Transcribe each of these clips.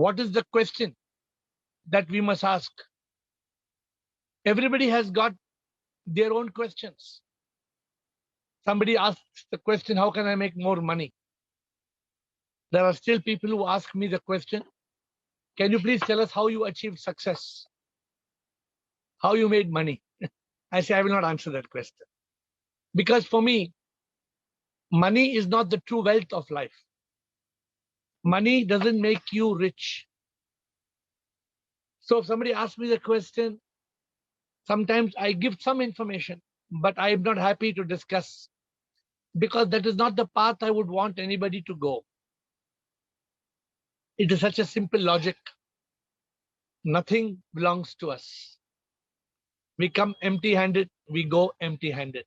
What is the question that we must ask? Everybody has got their own questions. Somebody asks the question, how can I make more money? There are still people who ask me the question, can you please tell us how you achieved success? How you made money? I say, I will not answer that question. Because for me, money is not the true wealth of life. Money doesn't make you rich. So if somebody asks me the question, sometimes I give some information, but I am not happy to discuss because that is not the path I would want anybody to go. It is such a simple logic. Nothing belongs to us. We come empty-handed, we go empty-handed.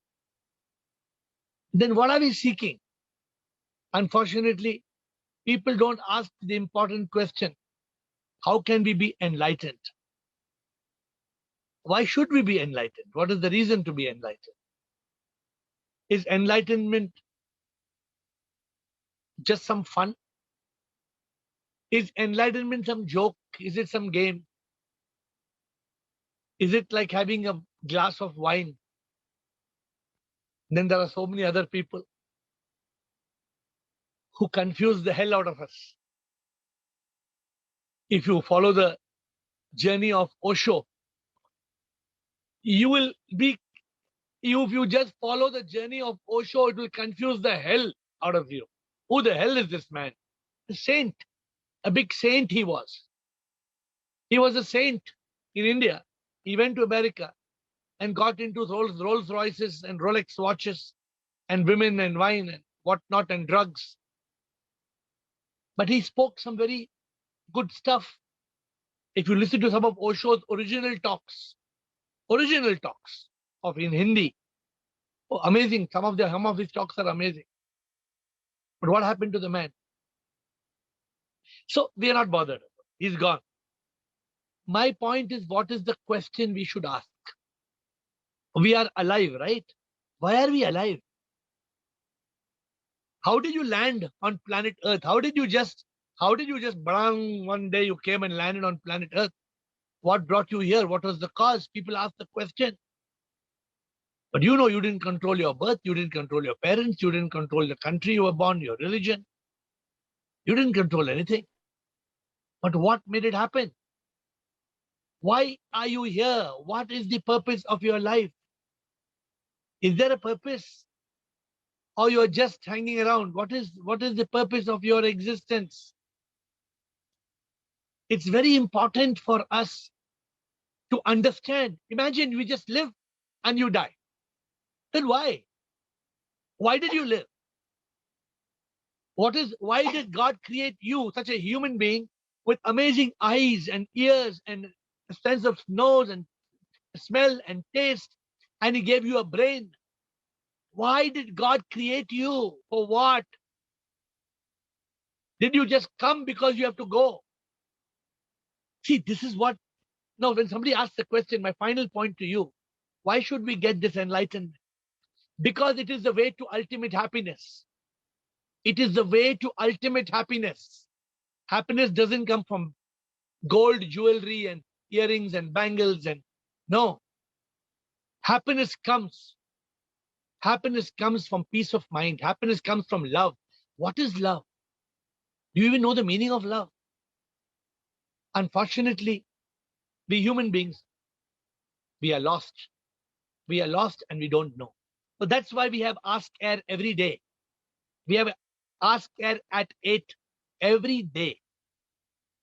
Then what are we seeking? Unfortunately, people don't ask the important question, how can we be enlightened? Why should we be enlightened? What is the reason to be enlightened? Is enlightenment just some fun? Is enlightenment some joke? Is it some game? Is it like having a glass of wine? Then there are so many other people who confuse the hell out of us. If you follow the journey of Osho, if you just follow the journey of Osho, it will confuse the hell out of you. Who the hell is this man? A saint, a big saint he was. He was a saint in India. He went to America and got into Rolls Royces and Rolex watches and women and wine and whatnot and drugs. But he spoke some very good stuff. If you listen to some of Osho's original talks of in Hindi, oh, amazing. Some of his talks are amazing. But what happened to the man? So we are not bothered. He's gone. My point is, what is the question we should ask? We are alive, right? Why are we alive? How did you land on planet Earth? How did you just bang, one day you came and landed on planet Earth? What brought you here? What was the cause? People ask the question. But you know, you didn't control your birth. You didn't control your parents. You didn't control the country you were born, your religion. You didn't control anything. But what made it happen? Why are you here? What is the purpose of your life? Is there a purpose? Or you're just hanging around? What is the purpose of your existence? It's very important for us to understand. Imagine we just live and you die. Then why? Why did you live? Why did God create you, such a human being, with amazing eyes and ears and a sense of nose and smell and taste, and He gave you a brain? Why did God create you? For what? Did you just come because you have to go? See, this is what. Now, when somebody asks the question, my final point to you, why should we get this enlightenment? Because it is the way to ultimate happiness. It is the way to ultimate happiness. Happiness doesn't come from gold jewelry and earrings and bangles and no. Happiness comes from peace of mind. Happiness comes from love. What is love? Do you even know the meaning of love? Unfortunately, we human beings, we are lost. We are lost and we don't know. So that's why we have Ask Air every day. We have Ask Air at 8 every day,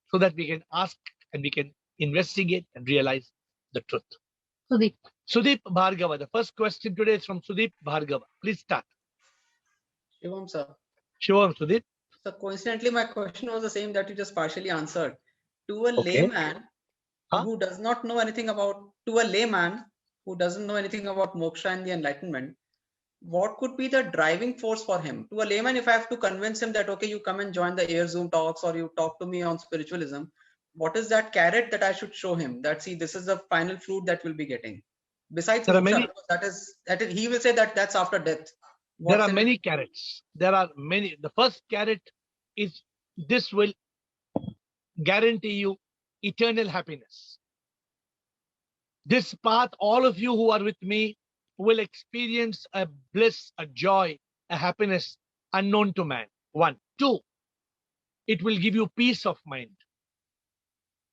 so that we can ask and we can investigate and realize the truth. Sudeep Bhargava. The first question today is from Sudeep Bhargava. Please start. Shivam, sir. Shivam, Sudeep. So coincidentally, my question was the same that you just partially answered. To a layman who does not know anything about, moksha and the enlightenment, what could be the driving force for him? To a layman, if I have to convince him that, okay, you come and join the Air Zoom talks or you talk to me on spiritualism, what is that carrot that I should show him? That, see, this is the final fruit that we'll be getting. Besides moksha, that is, he will say that that's after death. There are many carrots. There are many. The first carrot is this will guarantee you eternal happiness. This path, all of you who are with me will experience a bliss, a joy, a happiness unknown to man. 1. 2, it will give you peace of mind.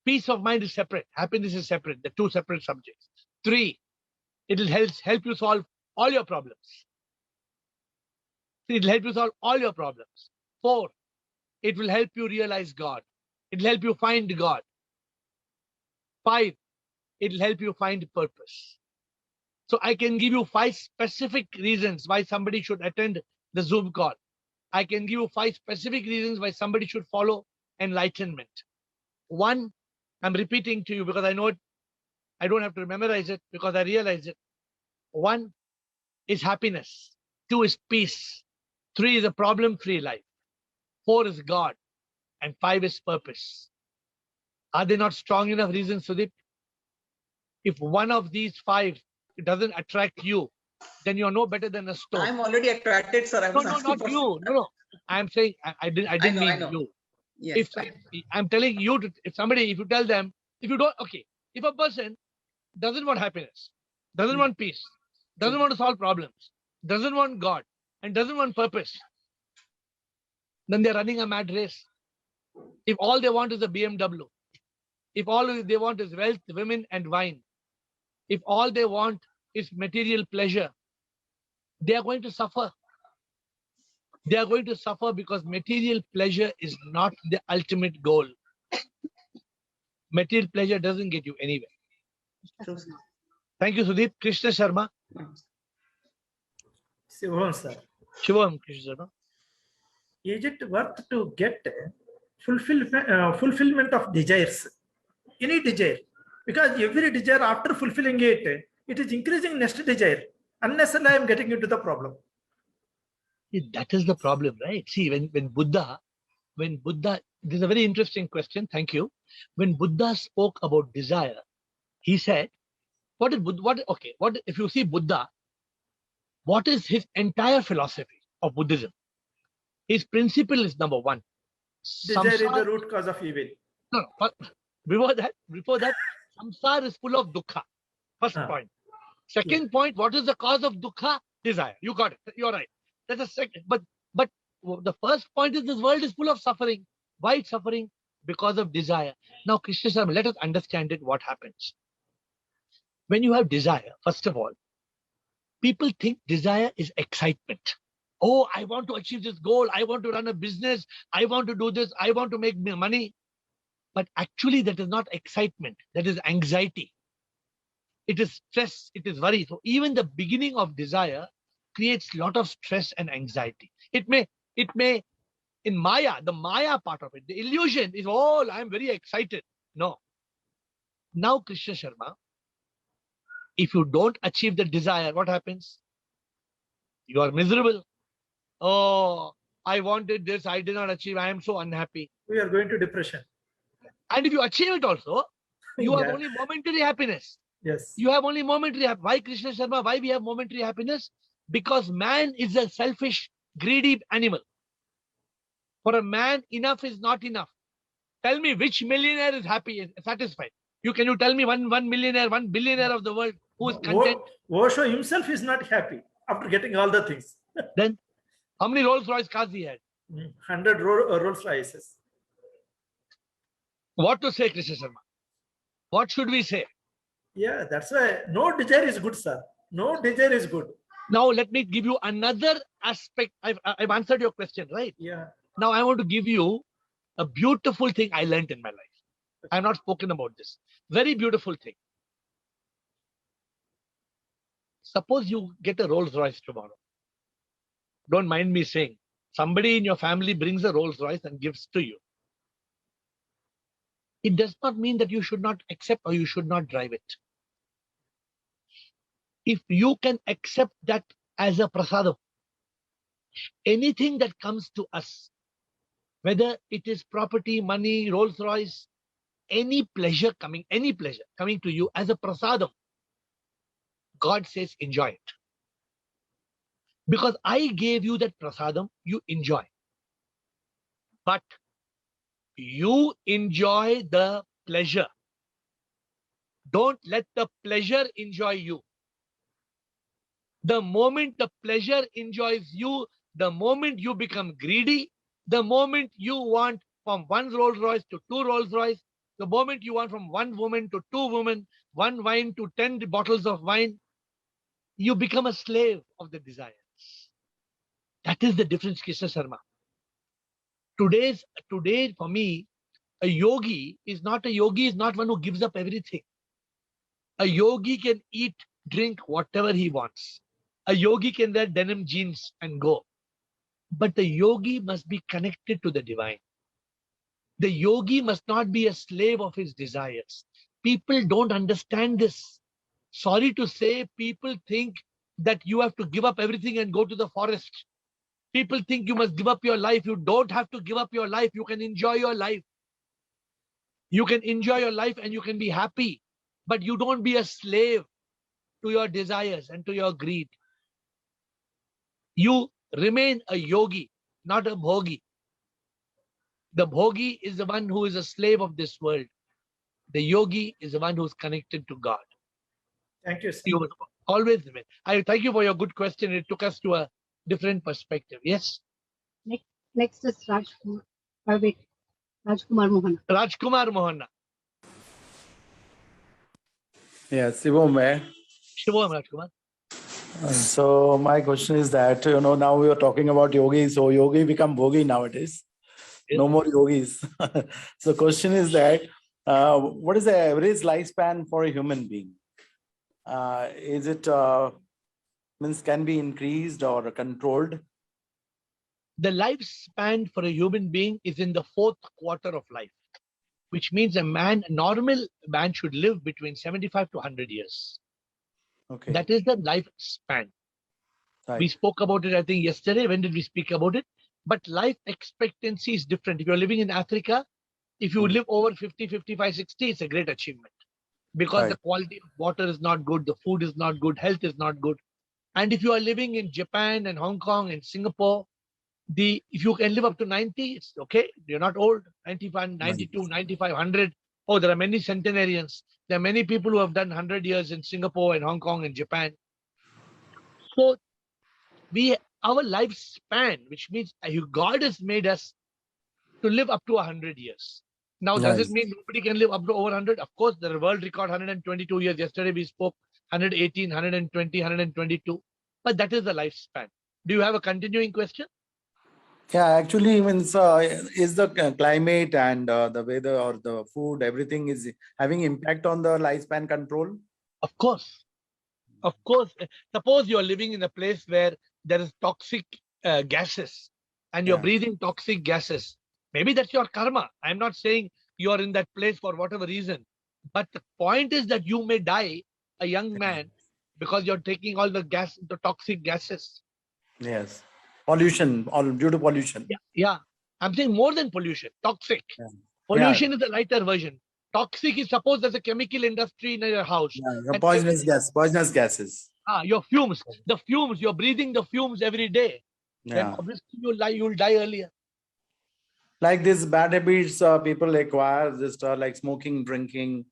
Peace of mind is separate. Happiness is separate. The two separate subjects. 3, it will help you solve all your problems. It will help you solve all your problems. 4, it will help you realize God. It will help you find God. 5, it will help you find purpose. So I can give you 5 specific reasons why somebody should attend the Zoom call. I can give you 5 specific reasons why somebody should follow enlightenment. 1, I'm repeating to you because I know it. I don't have to memorize it because I realize it. 1 is happiness. 2 is peace. 3 is a problem-free life. 4 is God. And 5 is purpose. Are they not strong enough reasons, Sudeep? If one of these 5 doesn't attract you, then you're no better than a stone. I'm already attracted, sir. No, not you. No. I'm saying I didn't mean you. Yes, I'm telling you, if you tell them, if a person doesn't want happiness, doesn't want peace, doesn't want to solve problems, doesn't want God, and doesn't want purpose, then they're running a mad race. If all they want is a BMW, if all they want is wealth, women, and wine, if all they want is material pleasure, they are going to suffer. They are going to suffer because material pleasure is not the ultimate goal. Material pleasure doesn't get you anywhere. True, sir. Thank you, Sudeep. Krishna Sharma. Shivam, sir. Shivam, Krishna Sharma. Is it worth to get fulfillment of desires? Any desire? Because every desire, after fulfilling it, it is increasing next desire. Unnecessarily, I am getting into the problem. That is the problem, right? See, when Buddha, this is a very interesting question. Thank you. When Buddha spoke about desire, he said, if you see Buddha, what is his entire philosophy of Buddhism? His principle is number 1. Desire is the root cause of evil. No, before that, samsara is full of dukkha. First point. Second point, what is the cause of dukkha? Desire. You got it. You're right. That's a second. But the first point is this world is full of suffering. Why it's suffering? Because of desire. Now, Krishna Sharma, let us understand it. What happens when you have desire? First of all, people think desire is excitement. Oh, I want to achieve this goal. I want to run a business. I want to do this. I want to make money. But actually, that is not excitement. That is anxiety. It is stress. It is worry. So even the beginning of desire creates a lot of stress and anxiety. It may, in Maya, the Maya part of it, the illusion is, oh, I'm very excited. No. Now, Krishna Sharma, if you don't achieve the desire, what happens? You are miserable. Oh, I wanted this, I did not achieve, I am so unhappy. We are going to depression. And if you achieve it also, you have only momentary happiness. Yes. You have only momentary happiness. Why, Krishna Sharma? Why we have momentary happiness? Because man is a selfish, greedy animal. For a man, enough is not enough. Tell me which millionaire is happy, satisfied. Can you tell me one millionaire, 1 billionaire of the world who is content? Osho himself is not happy after getting all the things. Then, how many Rolls Royce cars he had? 100 Rolls Royces. What to say, Krishna Sharma? What should we say? Yeah, that's why no desire is good, sir. No desire is good. Now, let me give you another aspect. I've answered your question, right? Yeah. Now, I want to give you a beautiful thing I learned in my life. I have not spoken about this. Very beautiful thing. Suppose you get a Rolls Royce tomorrow. Don't mind me saying. Somebody in your family brings a Rolls Royce and gives to you. It does not mean that you should not accept or you should not drive it. If you can accept that as a prasadam, anything that comes to us, whether it is property, money, Rolls Royce, any pleasure coming to you as a prasadam, God says enjoy it. Because I gave you that prasadam, you enjoy. But You enjoy the pleasure. Don't let the pleasure enjoy you. The moment the pleasure enjoys you, the moment you become greedy, the moment you want from one Rolls Royce to two Rolls Royce, the moment you want from one woman to two women, one wine to 10 bottles of wine, you become a slave of the desires. That is the difference, Krishna Sharma. Today, for me, a yogi is not one who gives up everything. A yogi can eat, drink whatever he wants. A yogi can wear denim jeans and go. But the yogi must be connected to the divine. The yogi must not be a slave of his desires. People don't understand this. Sorry to say, people think that you have to give up everything and go to the forest. People think you must give up your life. You don't have to give up your life. You can enjoy your life. You can enjoy your life and you can be happy. But you don't be a slave to your desires and to your greed. You remain a yogi, not a bhogi. The bhogi is the one who is a slave of this world. The yogi is the one who is connected to God. Thank you, sir. You will always remain. I thank you for your good question. It took us to a different perspective. Yes? Next is Rajkumar. Wait, Rajkumar Mohan. Rajkumar Mohanna. Yes, Shivam. Shivam Rajkumar. So my question is that, now we are talking about yogis, so yogi become bhogi nowadays. Yes. No more yogis. So question is that, what is the average lifespan for a human being? Is it, can be increased or controlled? The lifespan for a human being is in the 4th quarter of life, which means a normal man should live between 75 to 100 years. Okay. That is the lifespan. Right. We spoke about it, I think, yesterday. When did we speak about it? But life expectancy is different. If you're living in Africa, if you live over 50, 55, 60, it's a great achievement. Because Right. the quality of water is not good, the food is not good, health is not good. And if you are living in Japan and Hong Kong and Singapore, if you can live up to 90, it's okay. You're not old. 91, 92, 95, 100. Oh, there are many centenarians. There are many people who have done 100 years in Singapore and Hong Kong and Japan. So our lifespan, which means God has made us to live up to 100 years. Now, does it Nice. mean nobody can live up to over 100? Of course, the world record 122 years. Yesterday we spoke 118, 120, 122. But that is the lifespan. Do you have a continuing question? Yeah, actually, is the climate and the weather or the food, everything is having impact on the lifespan control? Of course. Of course. Suppose you are living in a place where there is toxic gases and you're Yeah. breathing toxic gases. Maybe that's your karma. I'm not saying you're in that place for whatever reason. But the point is that you may die a young man because you're taking all the toxic gases. Yes. Pollution, all due to pollution. Yeah. I'm saying more than pollution, toxic. Yeah. Pollution is a lighter version. Toxic is, suppose there's a chemical industry in your house. Yeah, and poisonous gases. Your fumes, you're breathing the fumes every day. Then Yeah. obviously you'll die earlier. Like these bad habits people acquire, just like smoking, drinking,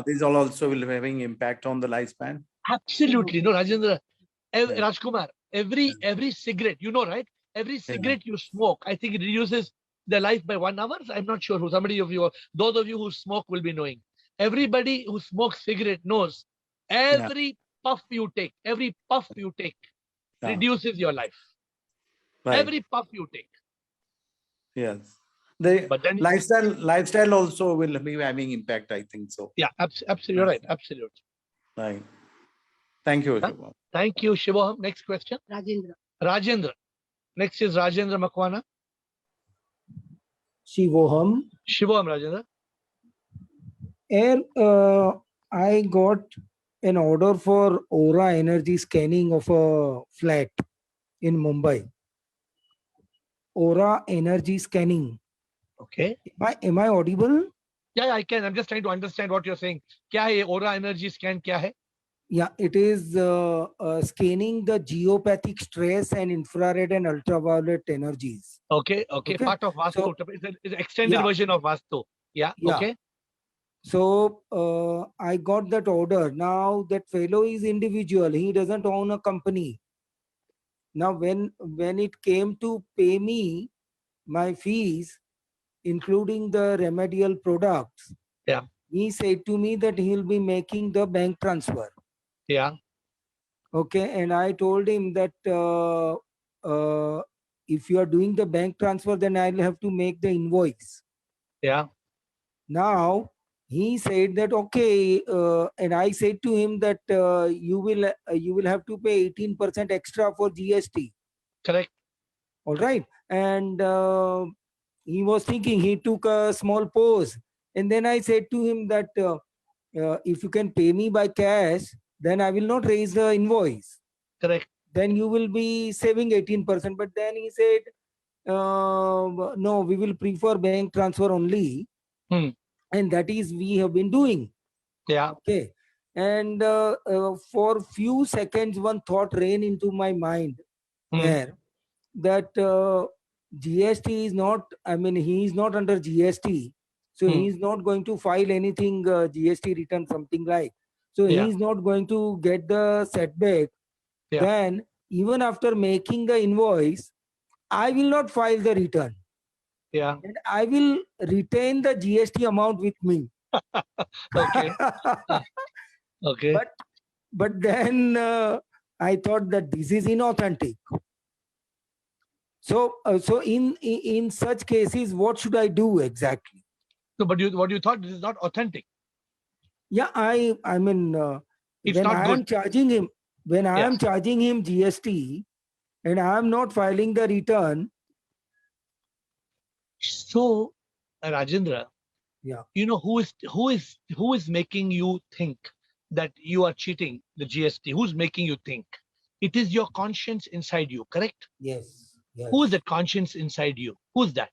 these all also will having impact on the lifespan. Absolutely. No, Rajendra, Yeah. Rajkumar, every cigarette, right? Every cigarette you smoke, I think it reduces the life by 1 hour. I'm not sure who, those of you who smoke will be knowing. Everybody who smokes cigarette knows every puff you take Yeah. reduces your life. Right. Every puff you take. Yes. The But then lifestyle also will be having impact, I think so. yeah, absolutely. You're right. Absolutely. Right. Thank you. Huh? Thank you, Shivoham. Next question. Rajendra. Next is Rajendra Makwana. Shivoham. Rajendra. I got an order for Aura Energy scanning of a flat in Mumbai. Aura Energy scanning. Okay. Am I audible? Yeah, I can. I'm just trying to understand what you're saying. Kya hai Aura Energy scan? Kya hai? Yeah, it is scanning the geopathic stress and infrared and ultraviolet energies. Okay. Okay. Part of Vastu. So, It's an extended yeah. version of Vastu. Yeah. Yeah. Okay. So I got that order. Now that fellow is individual. He doesn't own a company. Now when it came to pay me my fees, including the remedial products, Yeah. he said to me that he'll be making the bank transfer. Yeah. Okay, and I told him that if you are doing the bank transfer, then I'll have to make the invoice. Yeah. Now he said that okay, and I said to him that you will have to pay 18% extra for GST. Correct. All right, and he was thinking. He took a small pause, and then I said to him that if you can pay me by cash, then I will not raise the invoice. Correct. Then you will be saving 18%. But then he said, no, we will prefer bank transfer only. And that is we have been doing. Yeah. Okay. And for few seconds, one thought ran into my mind there that GST is not, I mean, he is not under GST. So he is not going to file anything GST return, something like. So he is not going to get the setback. Then even after making the invoice, I will not file the return. Yeah. And I will retain the GST amount with me. Okay. Okay. But then I thought that this is inauthentic. So in such cases, what should I do exactly? No, but what you thought, this is not authentic. Yeah, I mean, it's when not I good. am charging him, when I am charging him GST, and I am not filing the return. So, Rajendra, you know who is making you think that you are cheating the GST? Who's making you think? It is your conscience inside you, correct? Yes. Yes. Who is that conscience inside you? Who's that?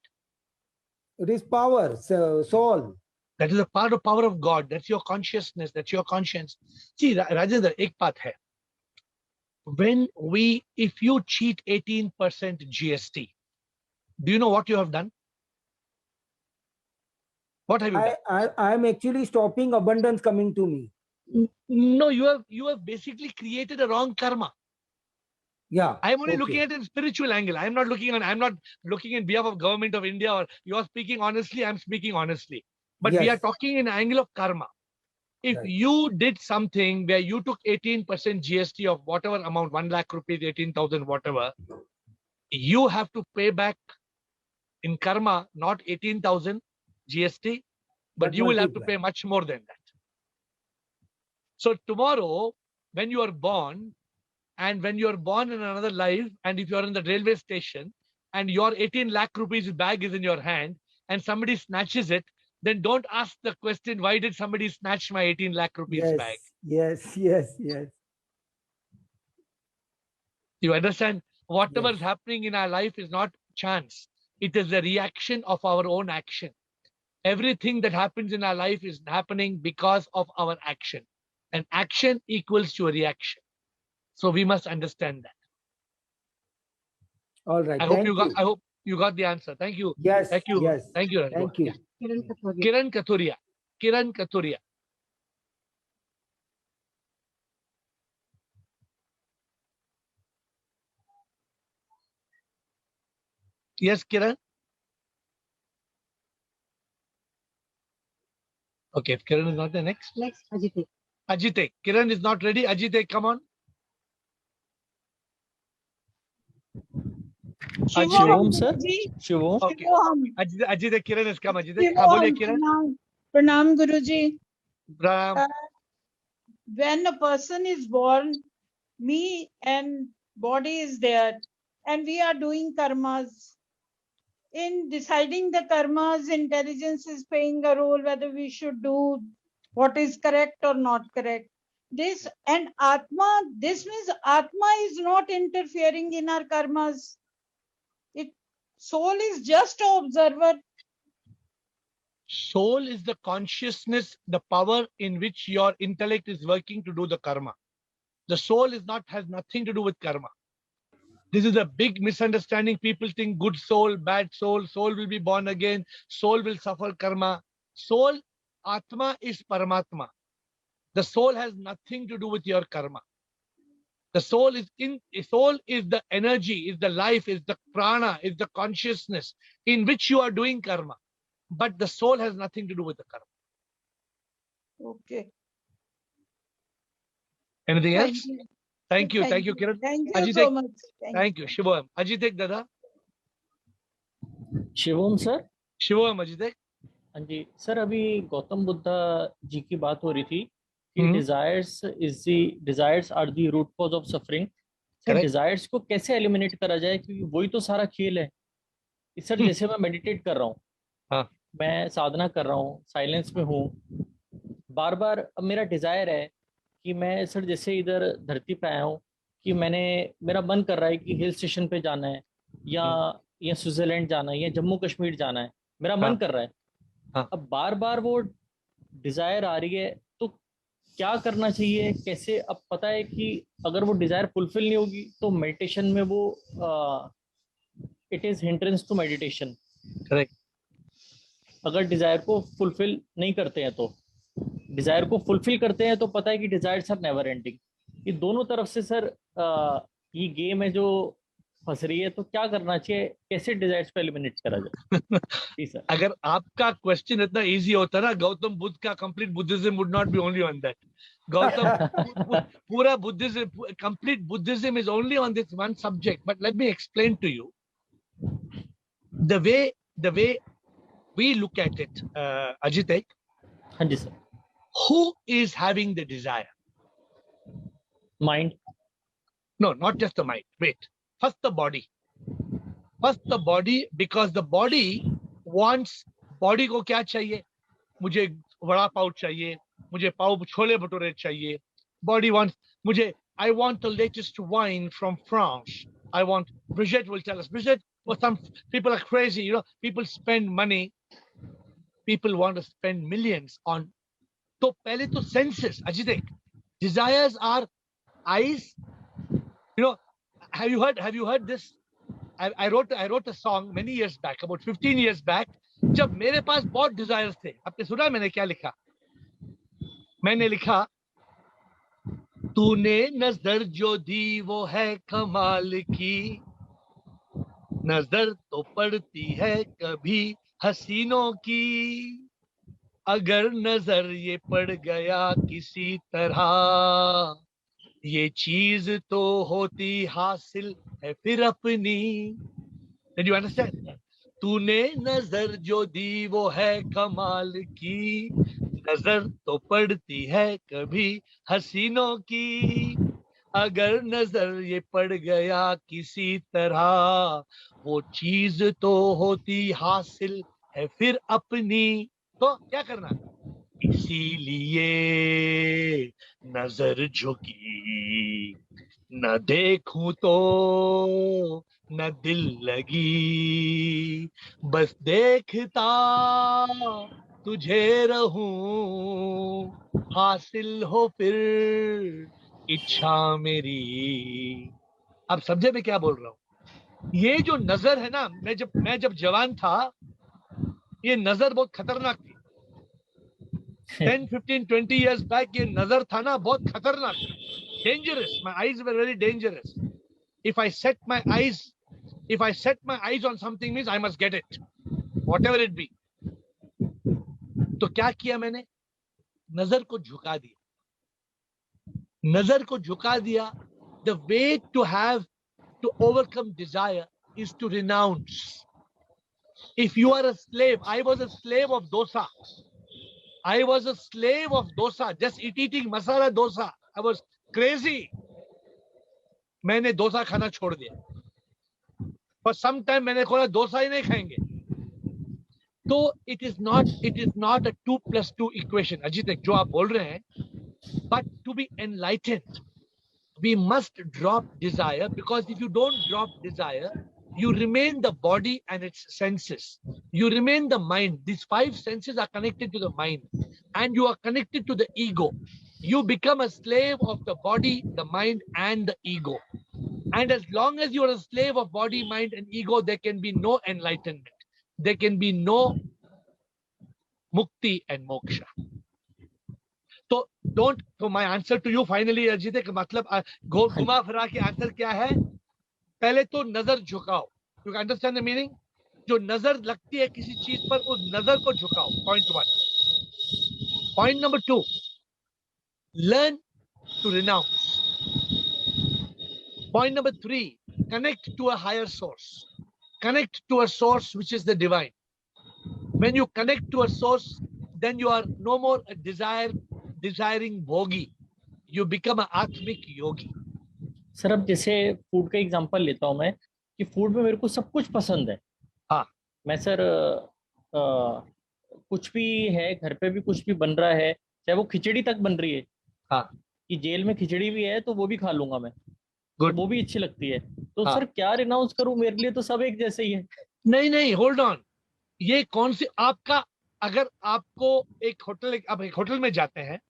It is power, soul. That is a part of power of God. That's your consciousness. That's your conscience. See, Rajendra, ek baat hai. If you cheat 18% GST, do you know what you have done? What have you done? I'm actually stopping abundance coming to me. No, you have basically created a wrong karma. Yeah. I'm only looking at it in spiritual angle. I'm not looking in behalf of government of India, or you are speaking honestly, I'm speaking honestly. But we are talking in angle of karma. If you did something where you took 18% GST of whatever amount, 1 lakh rupees, 18,000, whatever, you have to pay back in karma, not 18,000 GST, but you will have to pay much more than that. So tomorrow, when you are born, and when you are born in another life, and if you are in the railway station, and your 18 lakh rupees bag is in your hand, and somebody snatches it, then don't ask the question, why did somebody snatch my 18 lakh rupees bag? Yes. You understand? Whatever is happening in our life is not chance. It is the reaction of our own action. Everything that happens in our life is happening because of our action. And action equals to a reaction. So we must understand that. All right. I hope you got the answer. Thank you. Yes. Thank you. Yes. Thank you. Thank you. Yeah. Kiran Kathuria. Yes, Kiran. Okay, if Kiran is not the next. Next, Ajit. Ajite. Kiran is not ready. Ajite, come on. Shivom, sir. Shivom. Okay. Ajite, Kiran has come. Ajite. Kiran. Pranam, Guruji. Pranam. When a person is born, me and body is there, and we are doing karmas. In deciding the karmas, intelligence is playing a role whether we should do what is correct or not correct. This and Atma, this means Atma is not interfering in our karmas. Soul is just an observer. Soul is the consciousness, the power in which your intellect is working to do the karma. The soul has nothing to do with karma. This is a big misunderstanding. People think good soul, bad soul, soul will be born again, soul will suffer karma. Soul, Atma is Paramatma. The soul has nothing to do with your karma. The soul is the energy, is the life, is the prana, is the consciousness in which you are doing karma. But the soul has nothing to do with the karma. Okay. Anything Thank else? you. Thank you, Kiran. Thank you Ajit, so much. Thank you, Shivam. Ajitek Dada. Shivam sir. Shivam, Ajitek. हाँ जी sir, अभी गौतम बुद्धा जी की बात हो रही थी कि desires are the root cause of suffering. Sir desires को कैसे एलिमिनेट करा जाए, क्योंकि वही तो सारा खेल है। सर जैसे मैं मेडिटेट कर रहा हूँ, हाँ, मैं साधना कर रहा हूँ, साइलेंस में हूँ, बार बार अब मेरा डिजायर है कि मैं सर जैसे इधर धरती पे आया हूँ कि मेरा मन कर रहा है कि हिल स्टेशन पे जाना है या स्विट्जरलैंड जाना है या जम्मू कश्मीर जाना है, मेरा मन कर रहा है। अब बार बार वो डिजायर आ रही है, तो क्या करना चाहिए, कैसे? अब पता है कि अगर वो डिजायर फुलफिल नहीं होगी तो मेडिटेशन में वो it is hindrance to meditation. Correct. अगर डिजायर को फुलफिल नहीं करते हैं तो, डिजायर को फुलफिल करते हैं तो पता है कि डिजायर्स आर नेवर एंडिंग। ये दोनों तरफ से सर ये गेम है जो फंस रही है, तो क्या करना चाहिए, कैसे डिजायर्स को एलिमिनेट करा जाए? जी सर। अगर आपका क्वेश्चन इतना इजी होता ना, गौतम बुद्ध का complete Buddhism would not be only on that. Gautam पूरा Buddhism, complete Buddhism is only on this one subject. But let me explain to you the way we look at it. Ajitek, हाँ जी sir. who is having the desire? Mind. No, not just the mind. Wait. First the body. Because the body wants, body को क्या चाहिए? मुझे वड़ा पाव चाहिए, मुझे पाव छोले भटूरे चाहिए. Body wants, I want the latest wine from France. I want, Brigitte will tell us. Brigitte, well, some people are crazy, you know, people spend money. People want to spend millions on, तो पहले तो senses, Ajitek. Desires are eyes. You know, have you heard this? I wrote a song many years back, about 15 years back, जब मेरे पास बहुत desires थे. आपने सुना मैंने क्या लिखा? मैंने लिखा, तूने नजर जो दी वो है कमाल की, नजर तो पड़ती है कभी हसीनों की, अगर नजर ये पड़ गया किसी तरह, ये चीज तो होती हासिल है फिर अपनी. Did you understand? तूने नजर जो दी वो है कमाल की, नजर तो पड़ती है कभी हसीनों की, अगर नजर ये पड़ गया किसी तरह, वो चीज तो होती हासिल है फिर अपनी. तो क्या करना? इसीलिए नजर झुकी, न देखूं तो न दिल लगी, बस देखता तुझे रहूं, हासिल हो फिर इच्छा मेरी. अब समझे मैं क्या बोल रहा हूं? ये जो नजर है ना, मैं जब जवान था, ये नजर बहुत खतरनाक थी. 10, 15, 20 years back, ये नजर था ना बहुत खतरनाक, dangerous. My eyes were very dangerous. If I set my eyes on something, means I must get it, whatever it be. तो क्या किया मैंने? नजर को झुका दिया. नजर को झुका दिया. The way to overcome desire is to renounce. If you are a slave, I was a slave of dosa. I was a slave of dosa, just eating masala dosa. I was crazy. मैंने डोसा खाना छोड़ दिया. For some time मैंने खोला डोसा ही नहीं खाएंगे. तो it is not a 2 + 2 equation, Ajitek, जो आप बोल रहे हैं. But to be enlightened, we must drop desire, because if you don't drop desire, you remain the body and its senses. You remain the mind. These 5 senses are connected to the mind, and you are connected to the ego. You become a slave of the body, the mind, and the ego. And as long as you are a slave of body, mind, and ego, there can be no enlightenment. There can be no mukti and moksha. So don't. So my answer to you finally, Ajit, है कि मतलब घुमा फिरा के answer क्या है? पहले तो नजर झुकाओ. You understand the meaning? जो नजर लगती है किसी चीज पर, उस नजर को झुकाओ. Point 1. Point number 2. Learn to renounce. Point number 3. Connect to a higher source. Connect to a source which is the divine. When you connect to a source, then you are no more a desiring bhogi. You become an atmic yogi. Sir अब जैसे food का example लेता हूँ मैं कि food में मेरे को सब कुछ पसंद है. हाँ. मैं सर कुछ भी है, घर पे भी कुछ भी बन रहा है, चाहे वो खिचड़ी तक बन रही है. हाँ. कि जेल में खिचड़ी भी है तो वो भी खा लूंगा मैं. Good. वो भी अच्छी लगती है. तो हाँ. सर क्या रिनाउंस करूं? मेरे लिए तो सब एक जैसे ही है. नहीं, होल्ड ऑन. ये कौन सी आपका, अगर आपको आप एक होटल में जाते हैं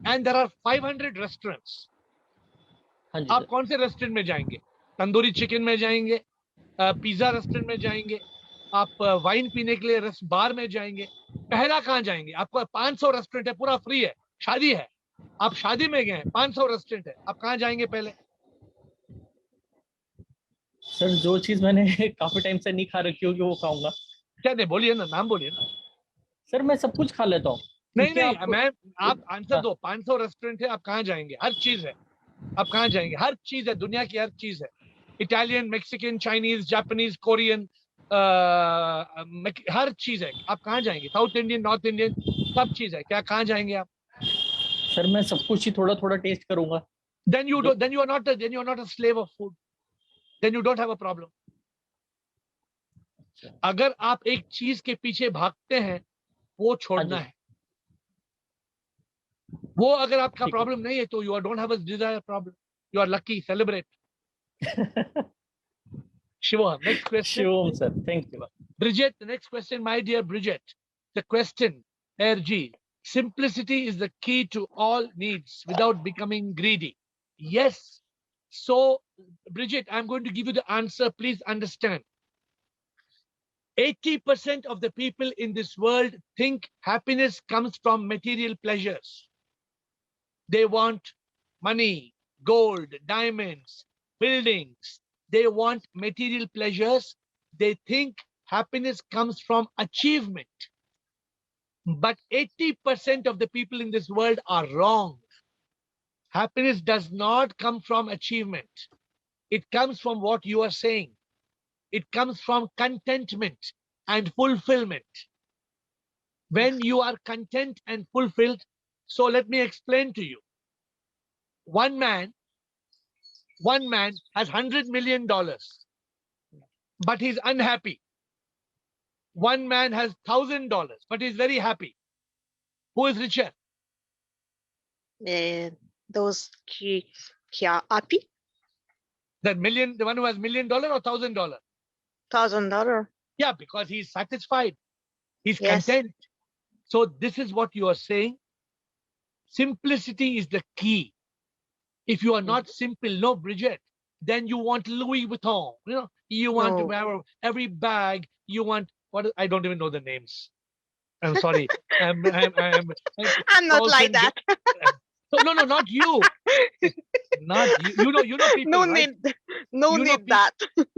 एंड देयर आर 500 रेस्टोरेंट्स, हाँ जी आप सर. कौन से रेस्टोरेंट में जाएंगे? तंदूरी चिकन में जाएंगे, पिज्जा रेस्टोरेंट में जाएंगे, आप वाइन पीने के लिए बार में जाएंगे, पहला कहाँ जाएंगे? आपको 500 रेस्टोरेंट है, पूरा फ्री है, शादी है, आप शादी में गए, 500 रेस्टोरेंट है, आप कहाँ जाएंगे पहले? सर जो चीज मैंने काफी टाइम से नहीं खा रखी होगी वो खाऊंगा. क्या? नहीं, बोलिए ना, नाम बोलिए ना. सर मैं सब कुछ खा लेता हूँ. नहीं, आप आंसर दो. 500 रेस्टोरेंट है, आप कहाँ जाएंगे? हर चीज है, आप कहाँ जाएंगे? हर चीज है, दुनिया की हर चीज है. Italian, Mexican, Chinese, Japanese, Korean, हर चीज है. आप कहाँ जाएंगे? साउथ इंडियन, नॉर्थ इंडियन, सब चीज है. क्या कहाँ जाएंगे आप? सर मैं सब कुछ ही थोड़ा थोड़ा टेस्ट करूंगा. Then you are not a slave of food. Then you don't have a problem. अगर आप एक चीज के पीछे भागते हैं, वो छोड़ना है. वो अगर आपका प्रॉब्लम नहीं है तो you don't have a desire problem. You are lucky. Celebrate. Shiva, next question. Shivam sir, thank you. Bridget, the next question, my dear Bridget. The question, RG, simplicity is the key to all needs without becoming greedy. Yes. So, Bridget, I'm going to give you the answer. Please understand. 80% of the people in this world think happiness comes from material pleasures. They want money, gold, diamonds, buildings. They want material pleasures. They think happiness comes from achievement. But 80% of the people in this world are wrong. Happiness does not come from achievement. It comes from what you are saying. It comes from contentment and fulfillment. When you are content and fulfilled, so let me explain to you. One man has $100 million, but he's unhappy. One man has $1,000, but he's very happy. Who is richer? Those kya happy? The one who has $1 million or $1,000? $1,000. Yeah, because he's satisfied. He's Yes. content. So this is what you are saying. Simplicity is the key. If you are not simple, no, Bridget, then you want Louis Vuitton. You want to wear every bag. You want I don't even know the names. I'm sorry. I'm not like that. So no, not you. Not you. You know people. No right? need. No You know need that.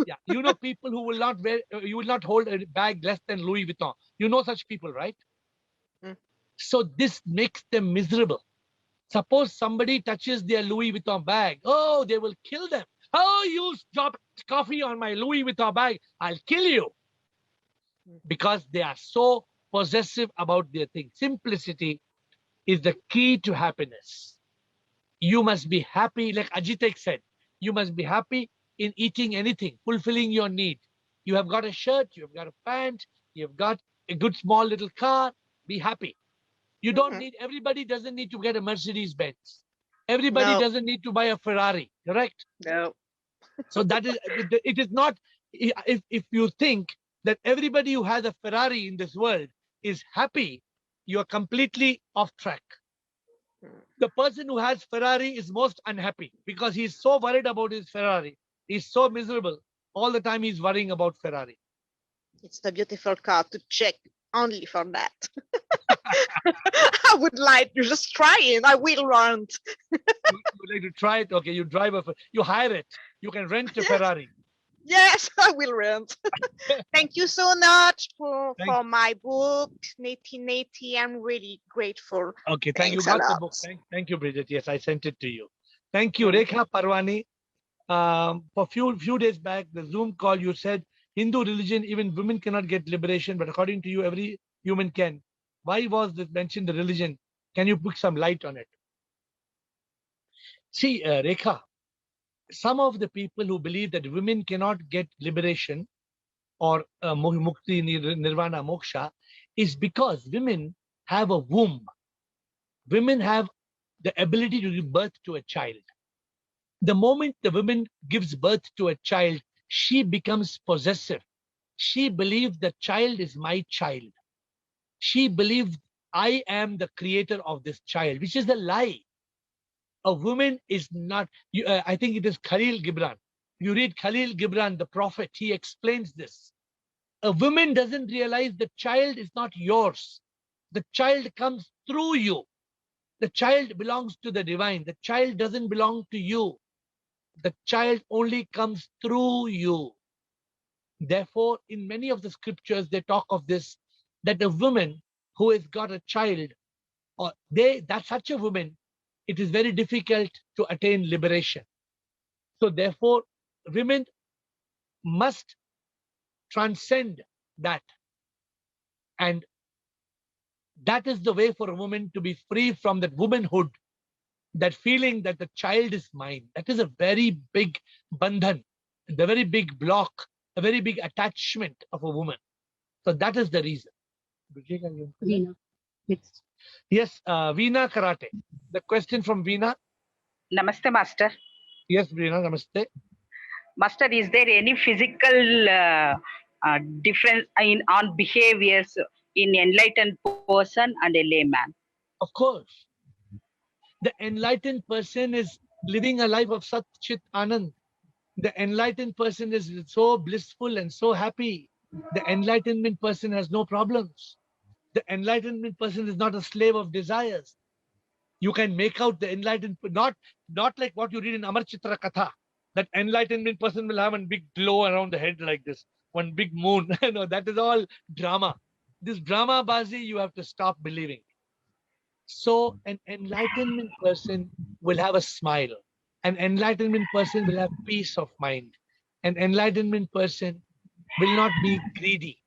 Yeah, you know people who will not wear. You will not hold a bag less than Louis Vuitton. You know such people, right? Mm. So this makes them miserable. Suppose somebody touches their Louis Vuitton bag. Oh, they will kill them. Oh, you dropped coffee on my Louis Vuitton bag. I'll kill you. Because they are so possessive about their thing. Simplicity is the key to happiness. You must be happy, like Ajitek said. You must be happy in eating anything, fulfilling your need. You have got a shirt, you have got a pant, you've got a good small little car. Be happy. You don't need, everybody doesn't need to get a Mercedes Benz. Everybody No. doesn't need to buy a Ferrari, correct? No. So that is, it is not, if you think that everybody who has a Ferrari in this world is happy, you are completely off track. The person who has Ferrari is most unhappy because he's so worried about his Ferrari. He's so miserable. All the time he's worrying about Ferrari. It's the beautiful car to check only for that. I would like to just try it. I will run. You would like to try it? Okay, you drive you hire it. You can rent a Yes. Ferrari. Yes, I will rent. Thank you so much for Thank- my book, 1980. I'm really grateful. Okay, thank you. Thanks a Got the lot. book. Thank you, Bridget. Yes, I sent it to you. Thank you, Rekha Parwani. For few days back, the Zoom call, you said Hindu religion, even women cannot get liberation, but according to you, every human can. Why was this mentioned, the religion? Can you put some light on it? See, Rekha, some of the people who believe that women cannot get liberation or mukti, nirvana, moksha, is because women have a womb. Women have the ability to give birth to a child. The moment the woman gives birth to a child, she becomes possessive. She believes the child is my child. She believes I am the creator of this child, which is a lie. A woman is not, I think it is Khalil Gibran. You read Khalil Gibran, the prophet, he explains this. A woman doesn't realize the child is not yours. The child comes through you. The child belongs to the divine. The child doesn't belong to you. The child only comes through you. Therefore, in many of the scriptures, they talk of this, that a woman who has got a child, or that such a woman, it is very difficult to attain liberation. So therefore, women must transcend that. And that is the way for a woman to be free from that womanhood, that feeling that the child is mine. That is a very big bandhan, the very big block, a very big attachment of a woman. So that is the reason. Veena. Next. Yes, Veena Karate. The question from Veena. Namaste, Master. Yes, Veena, namaste. Master, is there any physical difference on behaviors in enlightened person and a layman? Of course. The enlightened person is living a life of Sat Chit Anand. The enlightened person is so blissful and so happy. The enlightenment person has no problems. The enlightenment person is not a slave of desires. You can make out the enlightened, not like what you read in Amar Chitra Katha. That enlightenment person will have a big glow around the head like this, one big moon. No, that is all drama. This drama bazi, you have to stop believing. So an enlightenment person will have a smile. An enlightenment person will have peace of mind. An enlightenment person will not be greedy.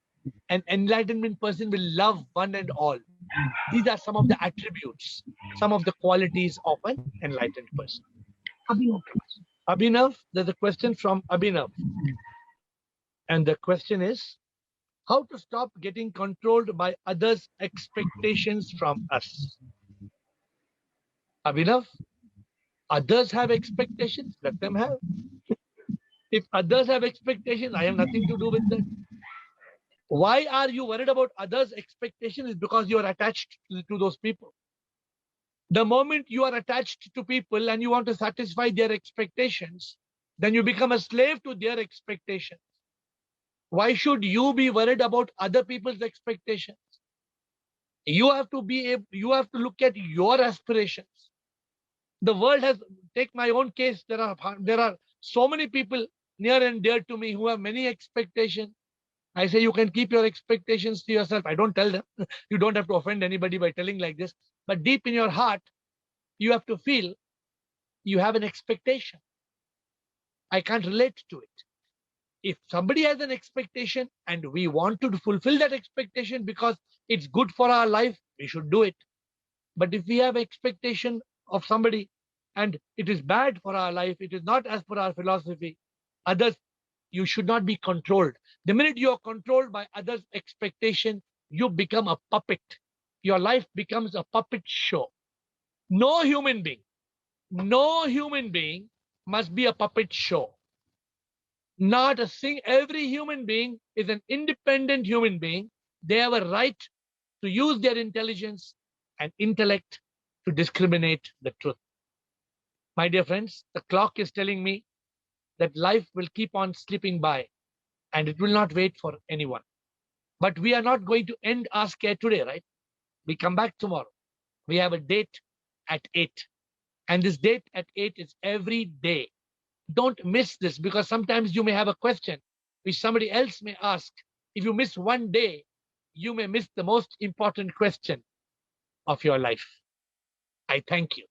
An enlightenment person will love one and all. These are some of the attributes, some of the qualities of an enlightened person. Abhinav, there's a question from Abhinav. And the question is, how to stop getting controlled by others' expectations from us? Abhinav, others have expectations, let them have. If others have expectations, I have nothing to do with that. Why are you worried about others' expectations? Is because you are attached to those people. The moment you are attached to people and you want to satisfy their expectations, then you become a slave to their expectations. Why should you be worried about other people's expectations? You have to look at your aspirations. The world has, take my own case, there are so many people near and dear to me who have many expectations. I say you can keep your expectations to yourself. I don't tell them. You don't have to offend anybody by telling like this. But deep in your heart, you have to feel you have an expectation. I can't relate to it. If somebody has an expectation and we want to fulfill that expectation because it's good for our life, we should do it. But if we have expectation of somebody and it is bad for our life, it is not as per our philosophy, others, you should not be controlled. The minute you are controlled by others' expectation, you become a puppet. Your life becomes a puppet show. No human being must be a puppet show. Not a every human being is an independent human being. They have a right to use their intelligence and intellect to discriminate the truth. My dear friends, the clock is telling me that life will keep on slipping by and it will not wait for anyone. But we are not going to end Ask Care today, right? We come back tomorrow. We have a date at 8. And this date at 8 is every day. Don't miss this, because sometimes you may have a question which somebody else may ask. If you miss one day, you may miss the most important question of your life. I thank you.